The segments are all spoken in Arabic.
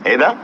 ايه ده؟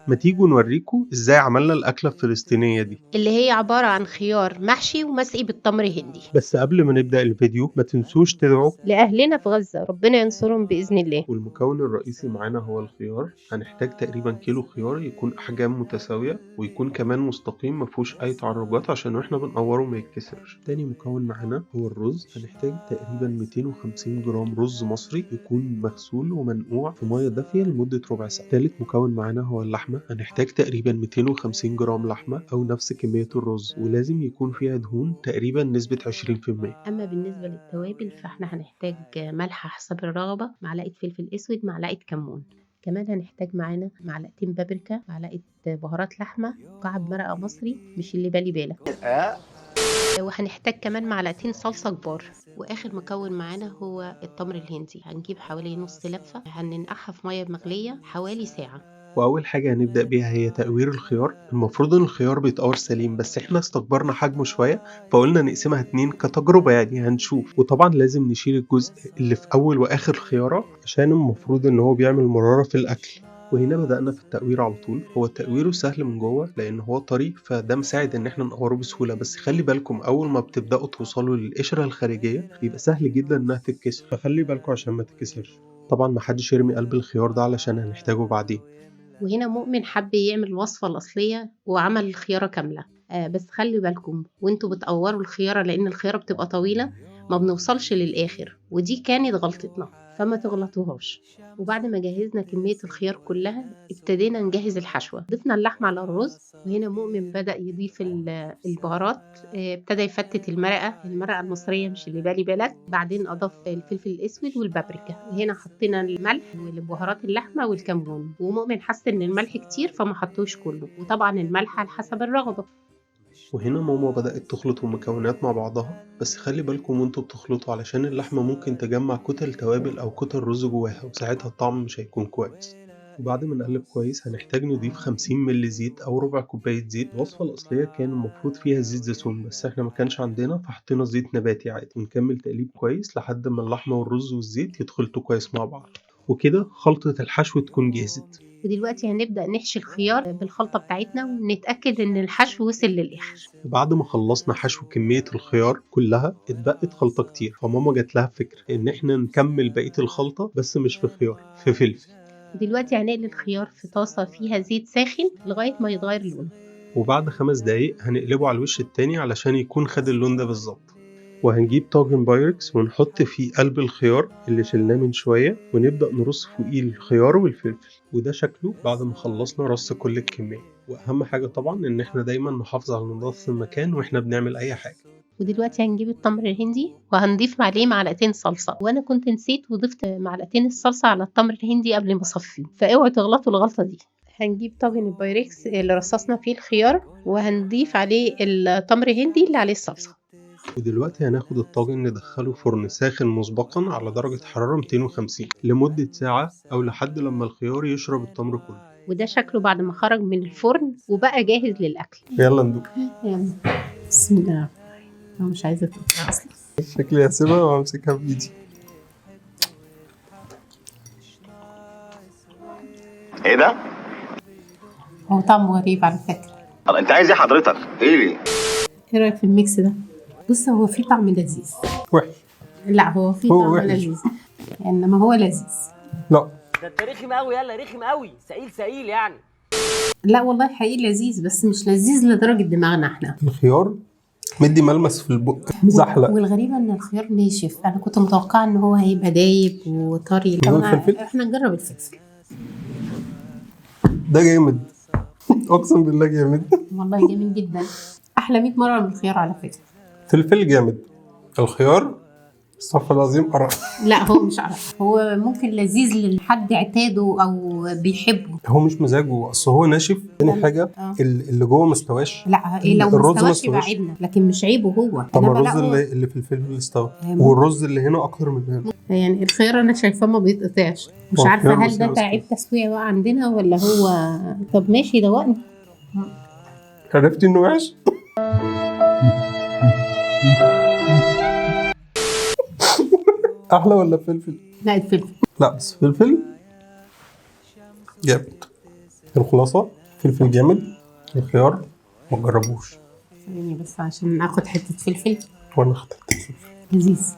ما تيجوا نوريكم ازاي عملنا الأكلة الفلسطينية دي. اللي هي عبارة عن خيار محشي ومسقي بالتمر هندي. بس قبل ما نبدأ الفيديو ما تنسوش تدعوا. لأهلنا في غزة ربنا ينصرهم بإذن الله. والمكون الرئيسي معانا هو الخيار. هنحتاج تقريبا كيلو خيار يكون أحجام متساوية ويكون كمان مستقيم مفهوش أي تعرجات عشان واحنا بنقوره ما يتكسرش. تاني مكون معانا هو الرز. هنحتاج تقريبا 250 جرام رز مصري يكون مغسول ومنقوع في مية دافية لمدة ربع ساعة. تالت مكون معانا هو اللحمة. هنحتاج تقريبا 250 جرام لحمة أو نفس كمية الرز، ولازم يكون فيها دهون تقريبا نسبة 20%. أما بالنسبة للتوابل فاحنا هنحتاج ملح حسب الرغبة، معلقة فلفل أسود، معلقة كمون. كمان هنحتاج معانا معلقتين بابريكا، معلقة بهارات لحمة، مكعب مرقة مصري مش اللي بالي بالك، وهنحتاج كمان معلقتين صلصة كبار. واخر مكون معانا هو التمر الهندي. هنجيب حوالي نص لفة، هننقعها في مية مغلية حوالي ساعة. وأول حاجة هنبدأ بيها هي تقوير الخيار. المفروض إن الخيار بيتقور سليم، بس إحنا استكبرنا حجمه شوية فقلنا نقسمها 2 كتجربة، يعني هنشوف. وطبعا لازم نشيل الجزء اللي في أول وآخر خيارة عشان المفروض إن هو بيعمل مرارة في الأكل. وهنا بدأنا في التقوير على طول. هو تقويره سهل من جوه لأن هو طري، فده مساعد إن إحنا نقوره بسهولة. بس خلي بالكم أول ما بتبدأوا توصلوا للقشرة الخارجية بيبقى سهل جدا إنها تتكسر، فخلي بالكم عشان ما تتكسرش. طبعا محدش يرمي قلب الخيار ده علشان هنحتاجه بعدين. وهنا مؤمن حب يعمل الوصفة الأصلية وعمل الخيارة كاملة. بس خلي بالكم وانتوا بتقوروا الخيارة، لأن الخيارة بتبقى طويلة ما بنوصلش للآخر، ودي كانت غلطتنا فما تغلطوهاش. وبعد ما جهزنا كمية الخيار كلها ابتدينا نجهز الحشوة. ضفنا اللحمة على الرز، وهنا مؤمن بدأ يضيف البهارات. ابتدى يفتت المرقة المصرية مش اللي بالي بالك. بعدين أضاف الفلفل الأسود والبابريكا. وهنا حطينا الملح والبهارات اللحمة والكمون، ومؤمن حس إن الملح كتير فما حطوش كله، وطبعا الملح على حسب الرغبة. وهنا ماما بدأت تخلط المكونات مع بعضها، بس خلي بالكم وانتوا بتخلطوا علشان اللحمة ممكن تجمع كتل توابل أو كتل رز جواها، وساعتها الطعم مش هيكون كويس. وبعد ما نقلب كويس هنحتاج نضيف 50 مللي زيت أو ربع كوباية زيت. الوصفة الأصلية كان المفروض فيها زيت زيتون، بس احنا ما كانش عندنا فحطينا زيت نباتي عادي. ونكمل تقليب كويس لحد ما اللحمة والرز والزيت يتخلطوا كويس مع بعض، وكده خلطة الحشو تكون جهزت. ودلوقتي هنبدأ نحشي الخيار بالخلطة بتاعتنا ونتأكد إن الحشو وصل للآخر. وبعد ما خلصنا حشو كمية الخيار كلها اتبقت خلطة كتير، فماما جات لها فكرة إن احنا نكمل بقية الخلطة بس مش في خيار، في فلفل. دلوقتي هنقلي الخيار في طاسة فيها زيت ساخن لغاية ما يتغير لونه. وبعد 5 دقايق هنقلبه على الوش التاني علشان يكون خد اللون ده بالظبط. وهنجيب طاجن بايركس ونحط فيه قلب الخيار اللي شلناه من شوية، ونبدأ نرص فوقيه الخيار والفلفل. وده شكله بعد ما خلصنا رص كل الكمية. وأهم حاجة طبعا إن احنا دايما نحافظ على نظافة المكان واحنا بنعمل أي حاجة. ودلوقتي هنجيب التمر الهندي وهنضيف عليه معلقتين صلصة، وانا كنت نسيت وضفت معلقتين الصلصة على التمر الهندي قبل ما اصفيه، فاوعوا تغلطوا الغلطة دي. هنجيب طاجن البايركس اللي رصصنا فيه الخيار وهنضيف عليه التمر الهندي اللي عليه الصلصة. ودلوقتي هناخد الطاجن ندخله فرن ساخن مسبقا على درجة حرارة 250 لمدة ساعة أو لحد لما الخيار يشرب التمر كله. وده شكله بعد ما خرج من الفرن وبقى جاهز للأكل. يلا ندوق. يلا بسم الله. أنا مش عايزة تطلع أصلا. شكلي هسيبها وامسكها بإيدي. ايه ده؟ هو طعمه غريب على فكرة. طب انت عايز ايه حضرتك؟ ايه رأيك في الميكس ده؟ بص هو فيه طعم لذيذ. وحش. لا هو فيه هو طعم وحش. لذيذ، إنما هو لذيذ. لا ده انت رخم قوي، يلا رخم قوي، سئيل يعني. لا والله حقيقي لذيذ، بس مش لذيذ لدرجة دماغنا احنا. الخيار مدي ملمس في البق زحلق. والغريبة ان الخيار ناشف، انا كنت متوقعة ان هو هيبقى دايب وطري. الفلفل؟ احنا نجرب الفلفل. ده جامد. اقسم بالله جامد. والله جميل جدا، احلى 100 مرة من الخيار على فكرة. فلفل جامد. الخيار استغفر الله العظيم قرف. لا هو مش عارف، هو ممكن لذيذ لحد اعتاده او بيحبه. هو مش مزاجه، اصل هو ناشف. تاني حاجه اللي جوه مستواش. لا لو الرز مستواش يبقى عيبنا، لكن مش عيبه هو. طب إنما الرز لا هو اللي في الفلفل استوى، والرز اللي هنا اكتر من هنا. يعني الخيار انا شايفاه ما بيتقطعش. مش هو عارفة الخيار هل ده بس تعب تسوية بقى عندنا ولا هو. طب ماشي دوقني. عرفتي انه وحش؟ احلى ولا فلفل؟ لا الفلفل. لا بس فلفل جامد. الخلاصة فلفل جامد، الخيار ما تجربوش. ثواني بس عشان اخد حتة فلفل. وانا اخترت الفلفل لذيذ.